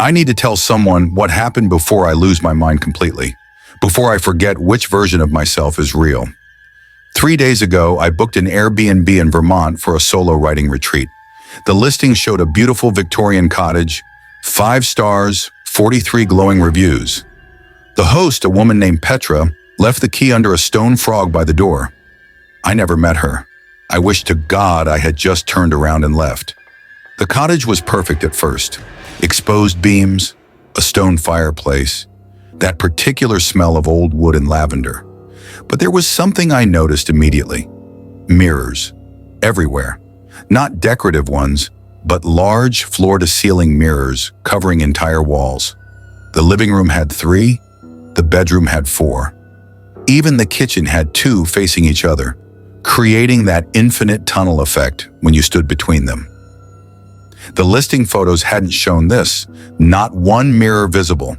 I need to tell someone what happened before I lose my mind completely, before I forget which version of myself is real. 3 days ago, I booked an Airbnb in Vermont for a solo writing retreat. The listing showed a beautiful Victorian cottage, 5 stars, 43 glowing reviews. The host, a woman named Petra, left the key under a stone frog by the door. I never met her. I wish to God I had just turned around and left. The cottage was perfect at first. Exposed beams, a stone fireplace, that particular smell of old wood and lavender. But there was something I noticed immediately. Mirrors. Everywhere. Not decorative ones, but large floor-to-ceiling mirrors covering entire walls. The living room had 3, the bedroom had 4. Even the kitchen had 2 facing each other, creating that infinite tunnel effect when you stood between them. The listing photos hadn't shown this, not one mirror visible.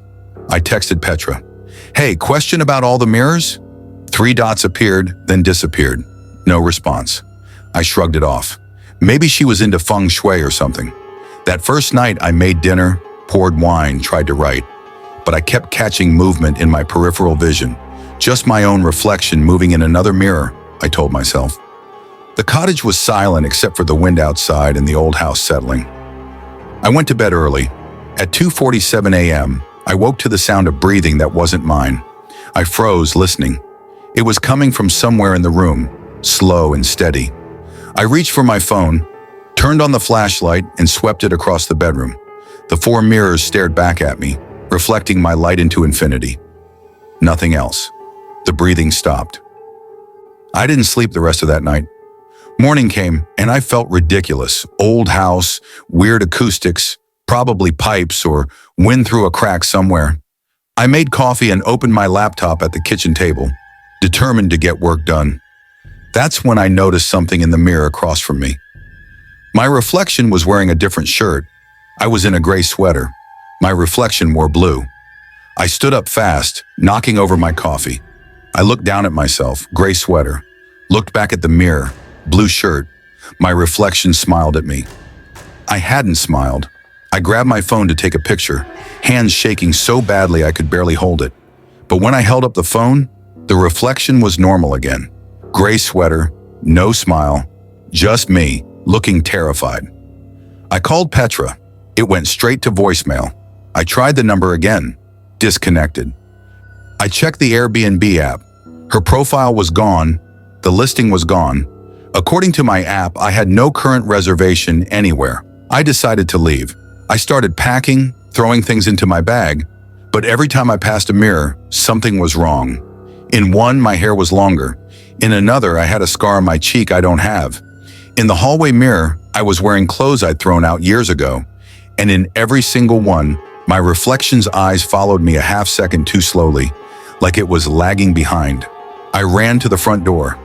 I texted Petra, "Hey, question about all the mirrors?" 3 dots appeared, then disappeared. No response. I shrugged it off. Maybe she was into feng shui or something. That first night, I made dinner, poured wine, tried to write. But I kept catching movement in my peripheral vision. Just my own reflection moving in another mirror, I told myself. The cottage was silent except for the wind outside and the old house settling. I went to bed early. At 2:47 a.m., I woke to the sound of breathing that wasn't mine. I froze, listening. It was coming from somewhere in the room, slow and steady. I reached for my phone, turned on the flashlight, and swept it across the bedroom. The 4 mirrors stared back at me, reflecting my light into infinity. Nothing else. The breathing stopped. I didn't sleep the rest of that night. Morning came, and I felt ridiculous. Old house, weird acoustics, probably pipes or wind through a crack somewhere. I made coffee and opened my laptop at the kitchen table, determined to get work done. That's when I noticed something in the mirror across from me. My reflection was wearing a different shirt. I was in a gray sweater. My reflection wore blue. I stood up fast, knocking over my coffee. I looked down at myself, gray sweater, looked back at the mirror, blue shirt. My reflection smiled at me. I hadn't smiled. I grabbed my phone to take a picture, hands shaking so badly I could barely hold it. But when I held up the phone, the reflection was normal again. Gray sweater, no smile, just me, looking terrified. I called Petra. It went straight to voicemail. I tried the number again. Disconnected. I checked the Airbnb app. Her profile was gone. The listing was gone. According to my app, I had no current reservation anywhere. I decided to leave. I started packing, throwing things into my bag, but every time I passed a mirror, something was wrong. In one, my hair was longer. In another, I had a scar on my cheek I don't have. In the hallway mirror, I was wearing clothes I'd thrown out years ago. And in every single one, my reflection's eyes followed me a half second too slowly, like it was lagging behind. I ran to the front door.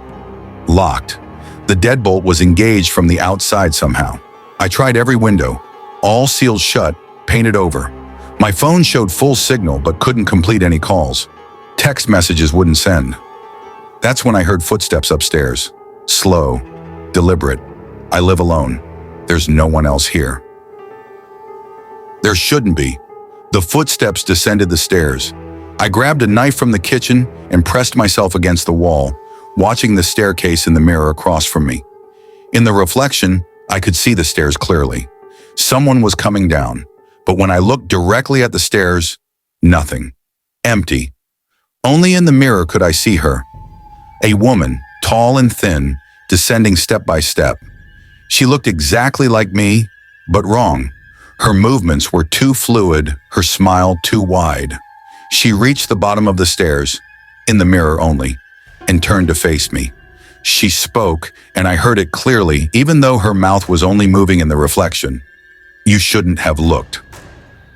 Locked. The deadbolt was engaged from the outside somehow. I tried every window, all sealed shut, painted over. My phone showed full signal but couldn't complete any calls. Text messages wouldn't send. That's when I heard footsteps upstairs. Slow, deliberate. I live alone. There's no one else here. There shouldn't be. The footsteps descended the stairs. I grabbed a knife from the kitchen and pressed myself against the wall, watching the staircase in the mirror across from me. In the reflection, I could see the stairs clearly. Someone was coming down, but when I looked directly at the stairs, nothing. Empty. Only in the mirror could I see her. A woman, tall and thin, descending step by step. She looked exactly like me, but wrong. Her movements were too fluid, her smile too wide. She reached the bottom of the stairs, in the mirror only, and turned to face me. She spoke, and I heard it clearly, even though her mouth was only moving in the reflection. "You shouldn't have looked."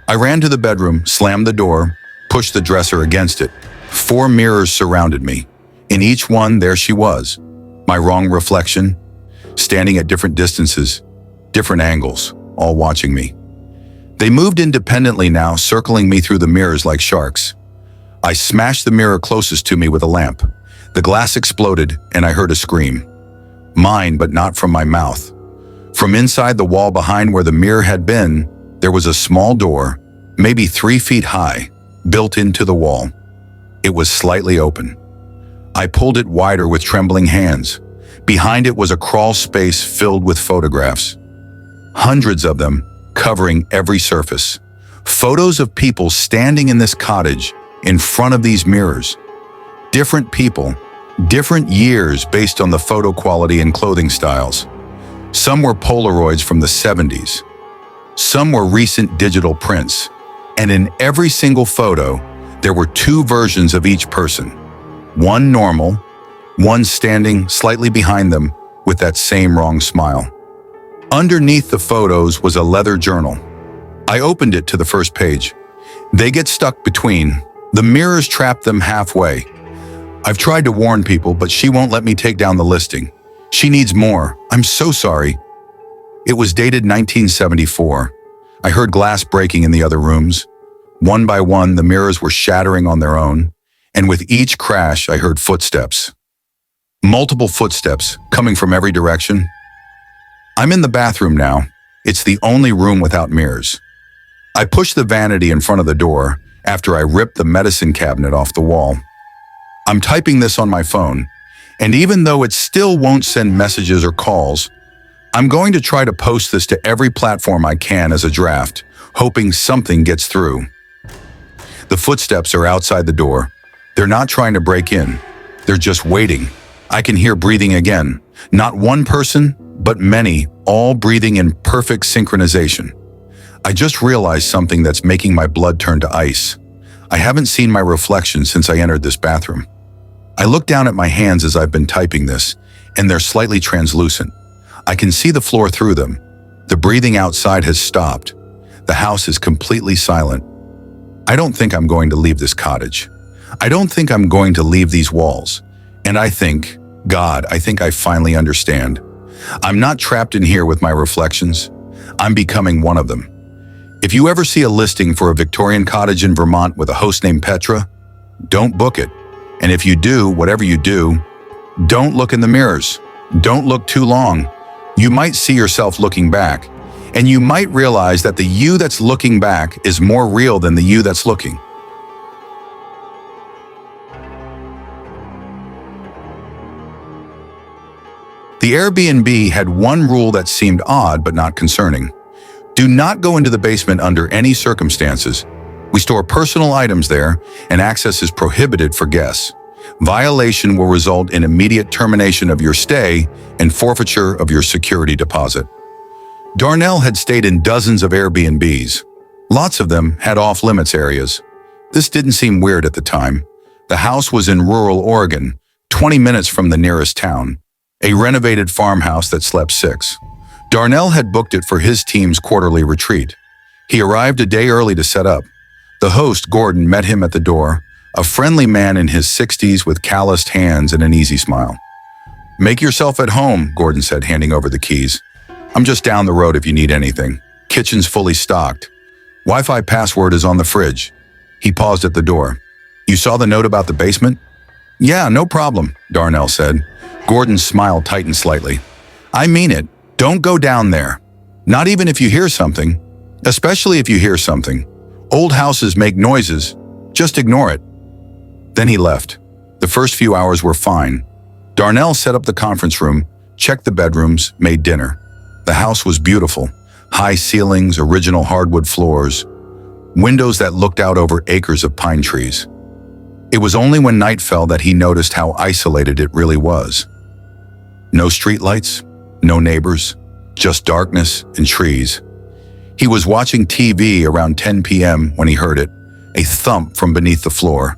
I ran to the bedroom, slammed the door, pushed the dresser against it. 4 mirrors surrounded me. In each one, there she was, my wrong reflection, standing at different distances, different angles, all watching me. They moved independently now, circling me through the mirrors like sharks. I smashed the mirror closest to me with a lamp. The glass exploded, and I heard a scream. Mine, but not from my mouth. From inside the wall behind where the mirror had been, there was a small door, maybe 3 feet high, built into the wall. It was slightly open. I pulled it wider with trembling hands. Behind it was a crawl space filled with photographs. Hundreds of them, covering every surface. Photos of people standing in this cottage, in front of these mirrors. Different people, different years based on the photo quality and clothing styles. Some were Polaroids from the 70s. Some were recent digital prints. And in every single photo, there were 2 versions of each person. One normal, one standing slightly behind them with that same wrong smile. Underneath the photos was a leather journal. I opened it to the first page. They get stuck between. The mirrors trap them halfway. I've tried to warn people, but she won't let me take down the listing. She needs more. I'm so sorry. It was dated 1974. I heard glass breaking in the other rooms. One by one, the mirrors were shattering on their own, and with each crash, I heard footsteps. Multiple footsteps, coming from every direction. I'm in the bathroom now. It's the only room without mirrors. I pushed the vanity in front of the door after I ripped the medicine cabinet off the wall. I'm typing this on my phone, and even though it still won't send messages or calls, I'm going to try to post this to every platform I can as a draft, hoping something gets through. The footsteps are outside the door. They're not trying to break in. They're just waiting. I can hear breathing again. Not one person, but many, all breathing in perfect synchronization. I just realized something that's making my blood turn to ice. I haven't seen my reflection since I entered this bathroom. I look down at my hands as I've been typing this, and they're slightly translucent. I can see the floor through them. The breathing outside has stopped. The house is completely silent. I don't think I'm going to leave this cottage. I don't think I'm going to leave these walls. And I think, God, I think I finally understand. I'm not trapped in here with my reflections. I'm becoming one of them. If you ever see a listing for a Victorian cottage in Vermont with a host named Petra, don't book it. And if you do, whatever you do, don't look in the mirrors. Don't look too long. You might see yourself looking back, and you might realize that the you that's looking back is more real than the you that's looking. The Airbnb had one rule that seemed odd but not concerning. Do not go into the basement under any circumstances. We store personal items there, and access is prohibited for guests. Violation will result in immediate termination of your stay and forfeiture of your security deposit. Darnell had stayed in dozens of Airbnbs. Lots of them had off-limits areas. This didn't seem weird at the time. The house was in rural Oregon, 20 minutes from the nearest town, a renovated farmhouse that slept 6. Darnell had booked it for his team's quarterly retreat. He arrived a day early to set up. The host, Gordon, met him at the door, a friendly man in his 60s with calloused hands and an easy smile. "Make yourself at home," Gordon said, handing over the keys. "I'm just down the road if you need anything. Kitchen's fully stocked. Wi-Fi password is on the fridge." He paused at the door. "You saw the note about the basement?" "Yeah, no problem," Darnell said. Gordon's smile tightened slightly. "I mean it. Don't go down there. Not even if you hear something. Especially if you hear something. Old houses make noises. Just ignore it." Then he left. The first few hours were fine. Darnell set up the conference room, checked the bedrooms, made dinner. The house was beautiful. High ceilings, original hardwood floors, windows that looked out over acres of pine trees. It was only when night fell that he noticed how isolated it really was. No streetlights, no neighbors, just darkness and trees. He was watching TV around 10 p.m. when he heard it, a thump from beneath the floor.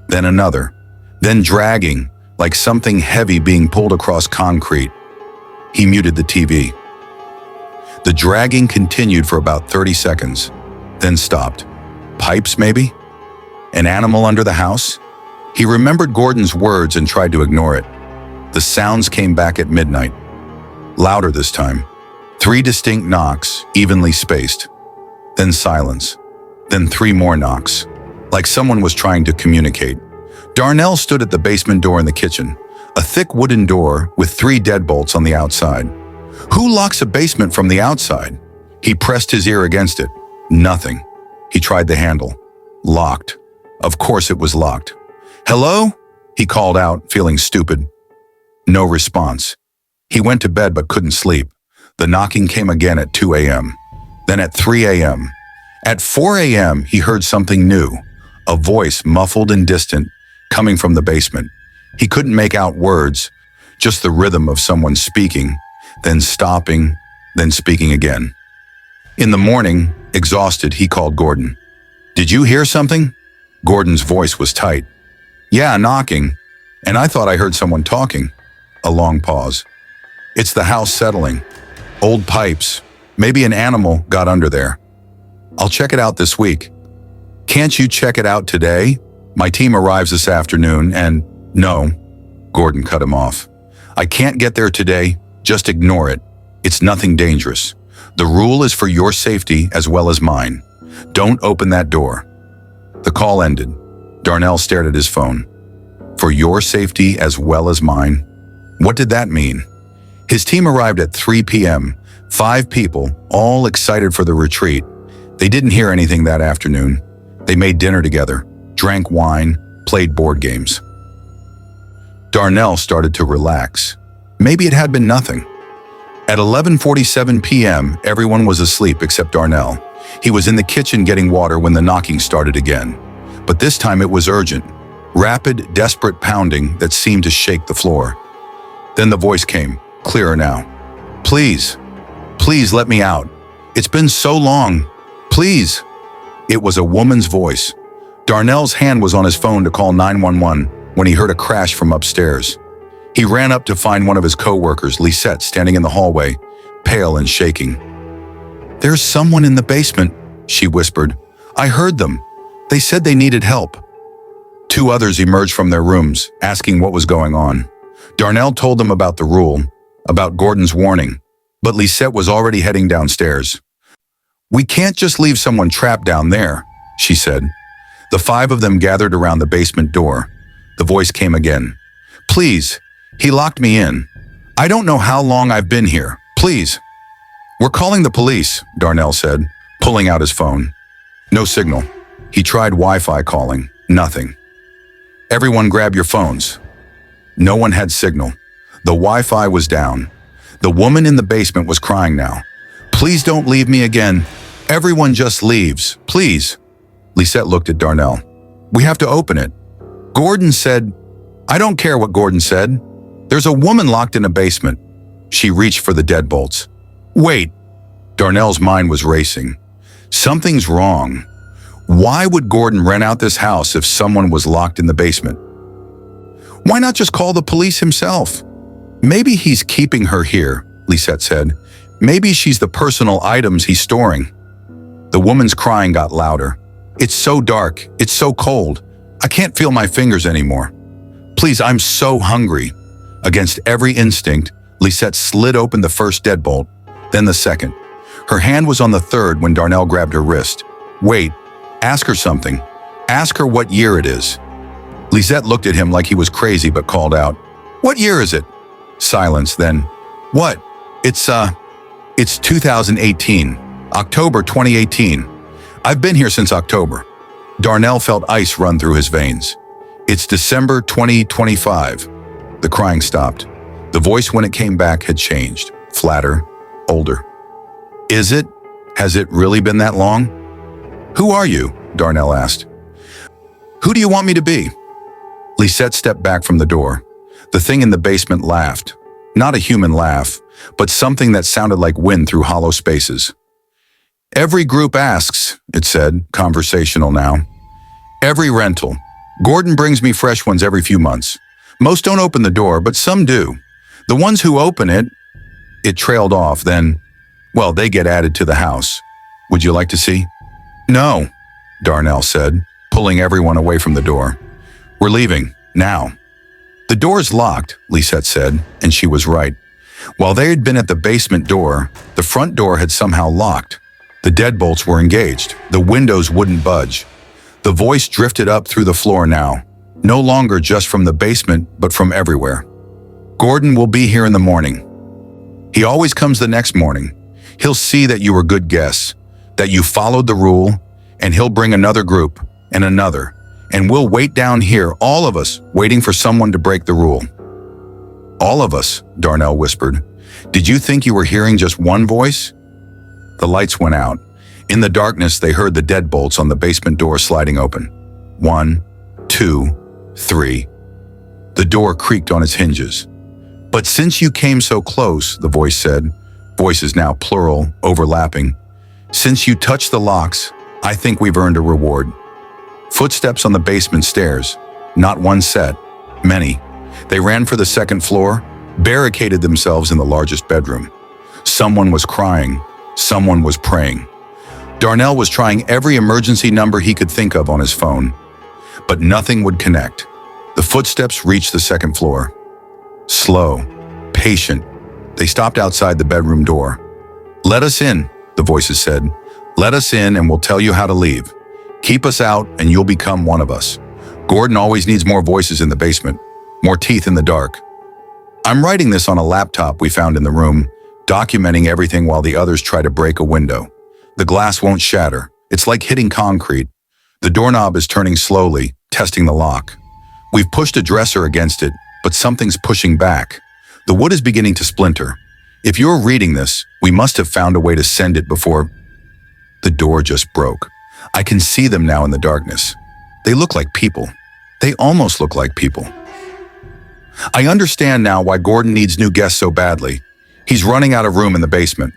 Then another, then dragging, like something heavy being pulled across concrete. He muted the TV. The dragging continued for about 30 seconds, then stopped. Pipes, maybe? An animal under the house? He remembered Gordon's words and tried to ignore it. The sounds came back at midnight. Louder this time. 3 distinct knocks, evenly spaced. Then silence. Then 3 more knocks, like someone was trying to communicate. Darnell stood at the basement door in the kitchen, a thick wooden door with 3 deadbolts on the outside. Who locks a basement from the outside? He pressed his ear against it. Nothing. He tried the handle. Locked. Of course it was locked. "Hello?" he called out, feeling stupid. No response. He went to bed but couldn't sleep. The knocking came again at 2 a.m., then at 3 a.m. At 4 a.m., he heard something new, a voice muffled and distant, coming from the basement. He couldn't make out words, just the rhythm of someone speaking, then stopping, then speaking again. In the morning, exhausted, he called Gordon. "Did you hear something?" Gordon's voice was tight. "Yeah, knocking. And I thought I heard someone talking." A long pause. "It's the house settling. Old pipes. Maybe an animal got under there. I'll check it out this week." "Can't you check it out today? My team arrives this afternoon and—" "No," Gordon cut him off. "I can't get there today. Just ignore it. It's nothing dangerous. The rule is for your safety as well as mine. Don't open that door." The call ended. Darnell stared at his phone. For your safety as well as mine? What did that mean? His team arrived at 3 p.m., 5 people, all excited for the retreat. They didn't hear anything that afternoon. They made dinner together, drank wine, played board games. Darnell started to relax. Maybe it had been nothing. At 11:47 p.m., everyone was asleep except Darnell. He was in the kitchen getting water when the knocking started again. But this time it was urgent. Rapid, desperate pounding that seemed to shake the floor. Then the voice came, clearer now. "Please, please let me out. It's been so long. Please." It was a woman's voice. Darnell's hand was on his phone to call 911 when he heard a crash from upstairs. He ran up to find one of his co-workers, Lisette, standing in the hallway, pale and shaking. "There's someone in the basement," she whispered. "I heard them. They said they needed help." 2 others emerged from their rooms, asking what was going on. Darnell told them about the rule, about Gordon's warning, but Lisette was already heading downstairs. "We can't just leave someone trapped down there," she said. The 5 of them gathered around the basement door. The voice came again. "Please, he locked me in. I don't know how long I've been here. Please." "We're calling the police," Darnell said, pulling out his phone. No signal. He tried Wi-Fi calling. Nothing. "Everyone grab your phones." No one had signal. The Wi-Fi was down. The woman in the basement was crying now. "Please don't leave me again. Everyone just leaves. Please." Lisette looked at Darnell. "We have to open it." Gordon said, "I don't care what Gordon said. There's a woman locked in a basement." She reached for the deadbolts. "Wait." Darnell's mind was racing. Something's wrong. Why would Gordon rent out this house if someone was locked in the basement? Why not just call the police himself? "Maybe he's keeping her here," Lisette said. "Maybe she's the personal items he's storing." The woman's crying got louder. "It's so dark. It's so cold. I can't feel my fingers anymore. Please, I'm so hungry." Against every instinct, Lisette slid open the first deadbolt, then the second. Her hand was on the third when Darnell grabbed her wrist. "Wait. Ask her something. Ask her what year it is." Lisette looked at him like he was crazy but called out, "What year is it?" Silence, then, "What? It's 2018. October 2018. I've been here since October." Darnell felt ice run through his veins. "It's December 2025. The crying stopped. The voice, when it came back, had changed. Flatter, older. "Is it? Has it really been that long?" "Who are you?" Darnell asked. "Who do you want me to be?" Lisette stepped back from the door. The thing in the basement laughed. Not a human laugh, but something that sounded like wind through hollow spaces. "Every group asks," it said, conversational now. "Every rental. Gordon brings me fresh ones every few months. Most don't open the door, but some do. The ones who open it..." It trailed off, then, "Well, they get added to the house. Would you like to see?" "No," Darnell said, pulling everyone away from the door. "We're leaving, now." "The door's locked," Lisette said, and she was right. While they had been at the basement door, the front door had somehow locked. The deadbolts were engaged. The windows wouldn't budge. The voice drifted up through the floor now, no longer just from the basement, but from everywhere. "Gordon will be here in the morning. He always comes the next morning. He'll see that you were good guests, that you followed the rule, and he'll bring another group, and another, and we'll wait down here, all of us, waiting for someone to break the rule." "All of us," Darnell whispered. "Did you think you were hearing just one voice?" The lights went out. In the darkness, they heard the deadbolts on the basement door sliding open. 1, 2, 3. The door creaked on its hinges. "But since you came so close," the voice said, voices now plural, overlapping, "since you touched the locks, I think we've earned a reward." Footsteps on the basement stairs. Not one set, many. They ran for the second floor, barricaded themselves in the largest bedroom. Someone was crying. Someone was praying. Darnell was trying every emergency number he could think of on his phone, but nothing would connect. The footsteps reached the second floor. Slow, patient, they stopped outside the bedroom door. "Let us in," the voices said. "Let us in and we'll tell you how to leave. Keep us out and you'll become one of us. Gordon always needs more voices in the basement, more teeth in the dark." "I'm writing this on a laptop we found in the room, documenting everything while the others try to break a window. The glass won't shatter. It's like hitting concrete. The doorknob is turning slowly, testing the lock. We've pushed a dresser against it, but something's pushing back. The wood is beginning to splinter. If you're reading this, we must have found a way to send it before." The door just broke. I can see them now in the darkness. They look like people. They almost look like people. I understand now why Gordon needs new guests so badly. He's running out of room in the basement.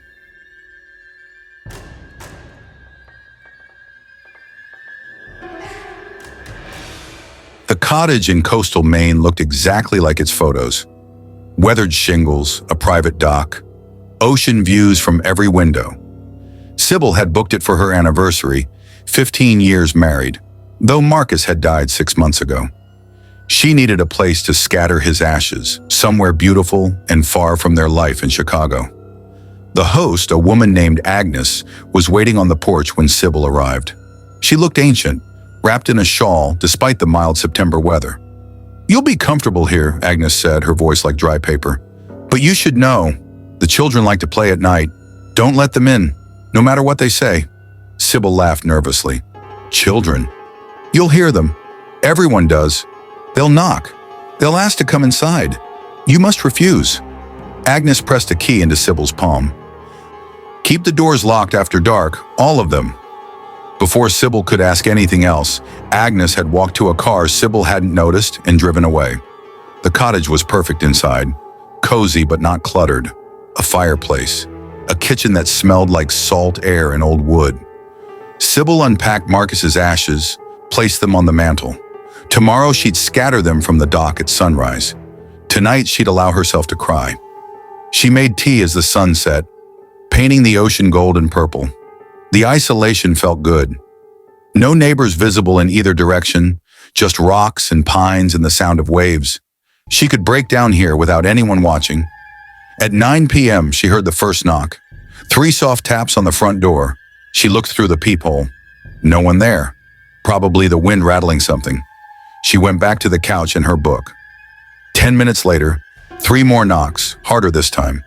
The cottage in coastal Maine looked exactly like its photos. Weathered shingles, a private dock, ocean views from every window. Sybil had booked it for her anniversary, 15 years married, though Marcus had died 6 months ago. She needed a place to scatter his ashes, somewhere beautiful and far from their life in Chicago. The host, a woman named Agnes, was waiting on the porch when Sybil arrived. She looked ancient, wrapped in a shawl despite the mild September weather. "You'll be comfortable here," Agnes said, her voice like dry paper. "But you should know, the children like to play at night. Don't let them in, no matter what they say." Sybil laughed nervously. "Children? You'll hear them. Everyone does. They'll knock. They'll ask to come inside. You must refuse." Agnes pressed a key into Sybil's palm. "Keep the doors locked after dark, all of them." Before Sybil could ask anything else, Agnes had walked to a car Sybil hadn't noticed and driven away. The cottage was perfect inside, cozy but not cluttered. A fireplace, a kitchen that smelled like salt air and old wood. Sybil unpacked Marcus's ashes, placed them on the mantel. Tomorrow she'd scatter them from the dock at sunrise. Tonight she'd allow herself to cry. She made tea as the sun set, painting the ocean gold and purple. The isolation felt good. No neighbors visible in either direction, just rocks and pines and the sound of waves. She could break down here without anyone watching. At 9 p.m., she heard the first knock. 3 soft taps on the front door. She looked through the peephole. No one there. Probably the wind rattling something. She went back to the couch and her book. 10 minutes later, 3 more knocks, harder this time.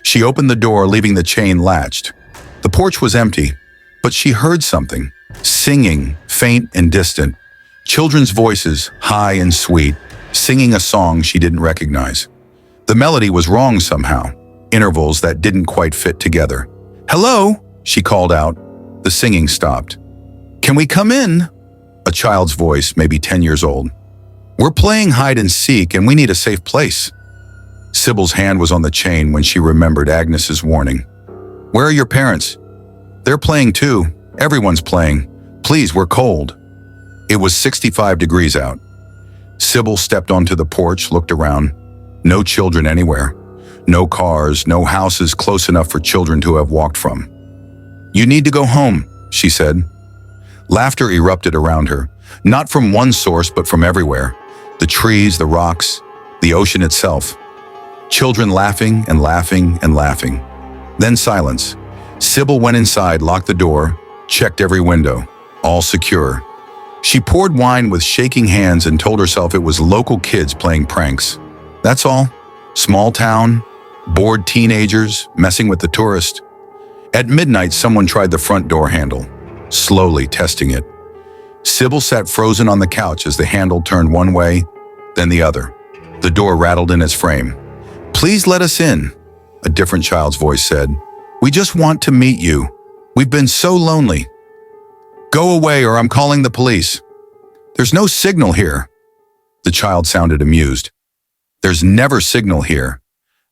She opened the door, leaving the chain latched. The porch was empty, but she heard something, singing, faint and distant. Children's voices, high and sweet, singing a song she didn't recognize. The melody was wrong somehow, intervals that didn't quite fit together. "Hello," she called out. The singing stopped. "Can we come in?" A child's voice, maybe 10 years old. "We're playing hide and seek and we need a safe place." Sybil's hand was on the chain when she remembered Agnes's warning. "Where are your parents?" "They're playing too. Everyone's playing. Please, we're cold." It was 65 degrees out. Sybil stepped onto the porch, looked around. No children anywhere. No cars, no houses close enough for children to have walked from. "You need to go home," she said. Laughter erupted around her, not from one source but from everywhere. The trees, the rocks, the ocean itself. Children laughing and laughing and laughing. Then silence. Sybil went inside, locked the door, checked every window, all secure. She poured wine with shaking hands and told herself it was local kids playing pranks. That's all. Small town, bored teenagers, messing with the tourist. At midnight, someone tried the front door handle. slowly testing it. Sybil sat frozen on the couch as the handle turned one way, then the other. The door rattled in its frame. "Please let us in," a different child's voice said. "We just want to meet you. We've been so lonely." "Go away or I'm calling the police." "There's no signal here." The child sounded amused. "There's never signal here.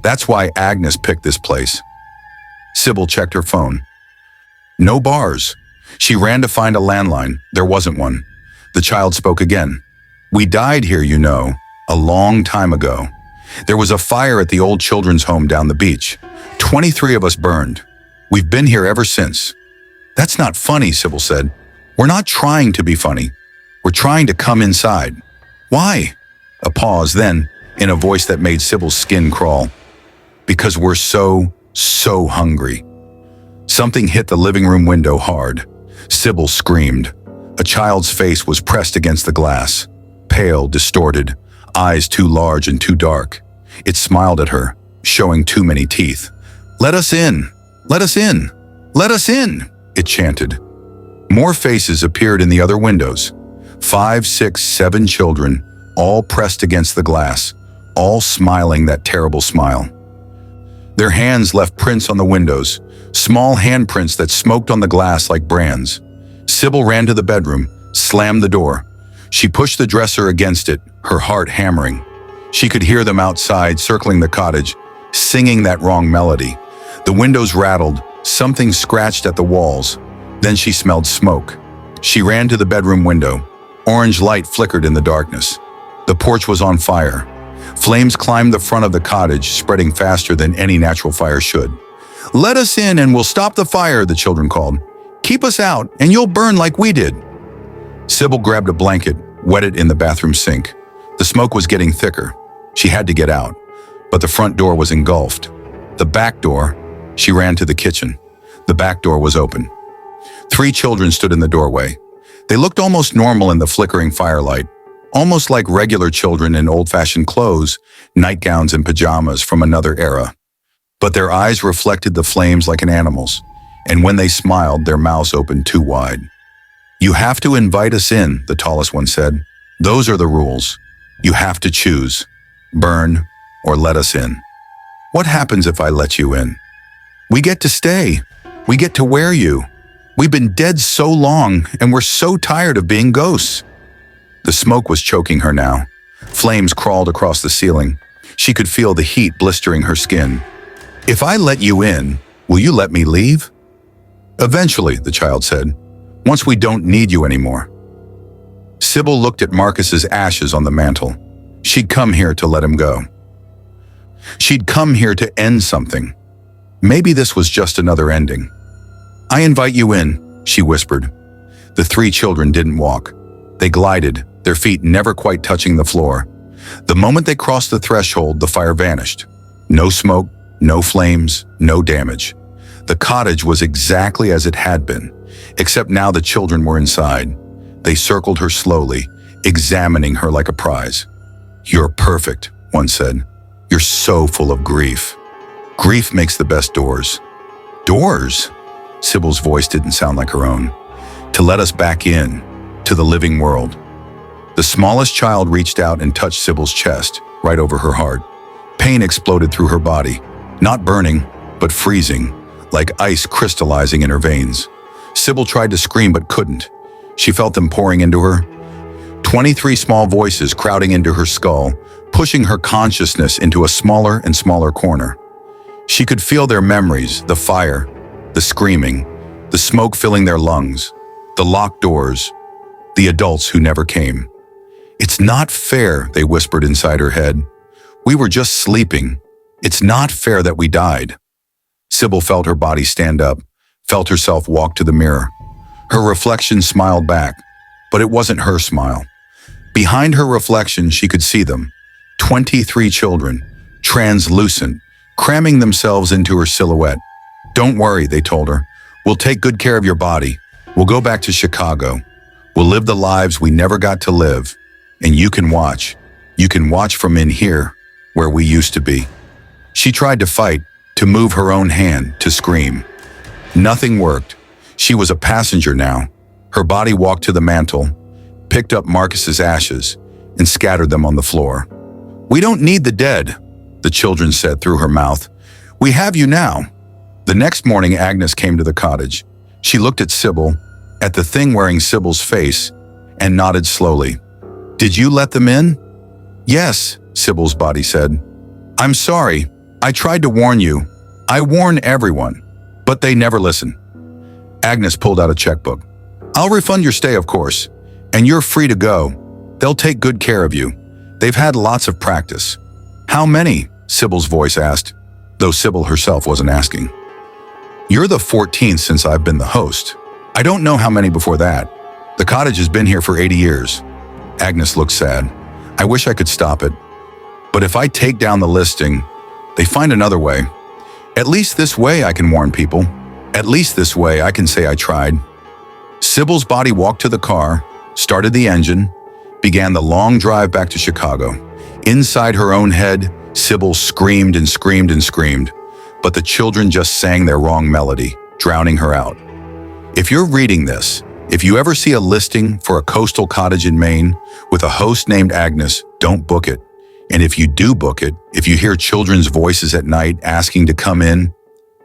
That's why Agnes picked this place." Sybil checked her phone. No bars. She ran to find a landline. There wasn't one. The child spoke again. "We died here, you know, a long time ago. There was a fire at the old children's home down the beach. 23 of us burned. We've been here ever since." "That's not funny," Sybil said. "We're not trying to be funny. We're trying to come inside." "Why?" A pause, then, in a voice that made Sybil's skin crawl. "Because we're so hungry." Something hit the living room window hard. Sybil screamed. A child's face was pressed against the glass. Pale, distorted, eyes too large and too dark. It smiled at her, showing too many teeth. "Let us in! Let us in! Let us in!" it chanted. More faces appeared in the other windows. 5, 6, 7 children, all pressed against the glass, all smiling that terrible smile. Their hands left prints on the windows, small handprints that smoked on the glass like brands. Sybil ran to the bedroom, slammed the door. She pushed the dresser against it, her heart hammering. She could hear them outside, circling the cottage, singing that wrong melody. The windows rattled, something scratched at the walls. Then she smelled smoke. She ran to the bedroom window. Orange light flickered in the darkness. The porch was on fire. Flames climbed the front of the cottage, spreading faster than any natural fire should. "Let us in and we'll stop the fire," the children called. "Keep us out and you'll burn like we did." Sybil grabbed a blanket, wet it in the bathroom sink. The smoke was getting thicker. She had to get out, but the front door was engulfed. The back door, she ran to the kitchen. The back door was open. 3 children stood in the doorway. They looked almost normal in the flickering firelight, almost like regular children in old-fashioned clothes, nightgowns and pajamas from another era. But their eyes reflected the flames like an animal's, and when they smiled, their mouths opened too wide. "You have to invite us in," the tallest one said. "Those are the rules. You have to choose. Burn or let us in." "What happens if I let you in?" "We get to stay. We get to wear you. We've been dead so long, and we're so tired of being ghosts." The smoke was choking her now. Flames crawled across the ceiling. She could feel the heat blistering her skin. "If I let you in, will you let me leave?" "Eventually," the child said, "once we don't need you anymore." Sybil looked at Marcus's ashes on the mantel. She'd come here to let him go. She'd come here to end something. Maybe this was just another ending. "I invite you in," she whispered. The 3 children didn't walk. They glided, their feet never quite touching the floor. The moment they crossed the threshold, the fire vanished. No smoke, no flames, no damage. The cottage was exactly as it had been, except now the children were inside. They circled her slowly, examining her like a prize. "You're perfect," one said. "You're so full of grief. Grief makes the best doors." "Doors?" Sybil's voice didn't sound like her own. "To let us back in, to the living world." The smallest child reached out and touched Sybil's chest, right over her heart. Pain exploded through her body, not burning, but freezing, like ice crystallizing in her veins. Sybil tried to scream but couldn't. She felt them pouring into her. 23 small voices crowding into her skull, pushing her consciousness into a smaller and smaller corner. She could feel their memories, the fire, the screaming, the smoke filling their lungs, the locked doors, the adults who never came. "It's not fair," they whispered inside her head. "We were just sleeping. It's not fair that we died." Sybil felt her body stand up, felt herself walk to the mirror. Her reflection smiled back, but it wasn't her smile. Behind her reflection, she could see them. 23 children, translucent, cramming themselves into her silhouette. "Don't worry," they told her. "We'll take good care of your body. We'll go back to Chicago. We'll live the lives we never got to live. And you can watch. You can watch from in here, where we used to be." She tried to fight, to move her own hand, to scream. Nothing worked. She was a passenger now. Her body walked to the mantel, picked up Marcus's ashes, and scattered them on the floor. "We don't need the dead," the children said through her mouth. "We have you now." The next morning, Agnes came to the cottage. She looked at Sybil, at the thing wearing Sybil's face, and nodded slowly. "Did you let them in?" "Yes," Sybil's body said. "I'm sorry. I tried to warn you. I warn everyone, but they never listen." Agnes pulled out a checkbook. "I'll refund your stay, of course, and you're free to go. They'll take good care of you. They've had lots of practice." "How many?" Sybil's voice asked, though Sybil herself wasn't asking. "You're the 14th since I've been the host. I don't know how many before that. The cottage has been here for 80 years. Agnes looked sad. "I wish I could stop it. But if I take down the listing, they find another way. At least this way I can warn people. At least this way I can say I tried." Sybil's body walked to the car, started the engine, began the long drive back to Chicago. Inside her own head, Sybil screamed and screamed and screamed, but the children just sang their wrong melody, drowning her out. If you're reading this, if you ever see a listing for a coastal cottage in Maine with a host named Agnes, don't book it. And if you do book it, if you hear children's voices at night asking to come in,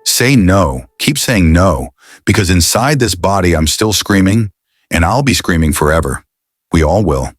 say no. Keep saying no, because inside this body I'm still screaming, and I'll be screaming forever. We all will.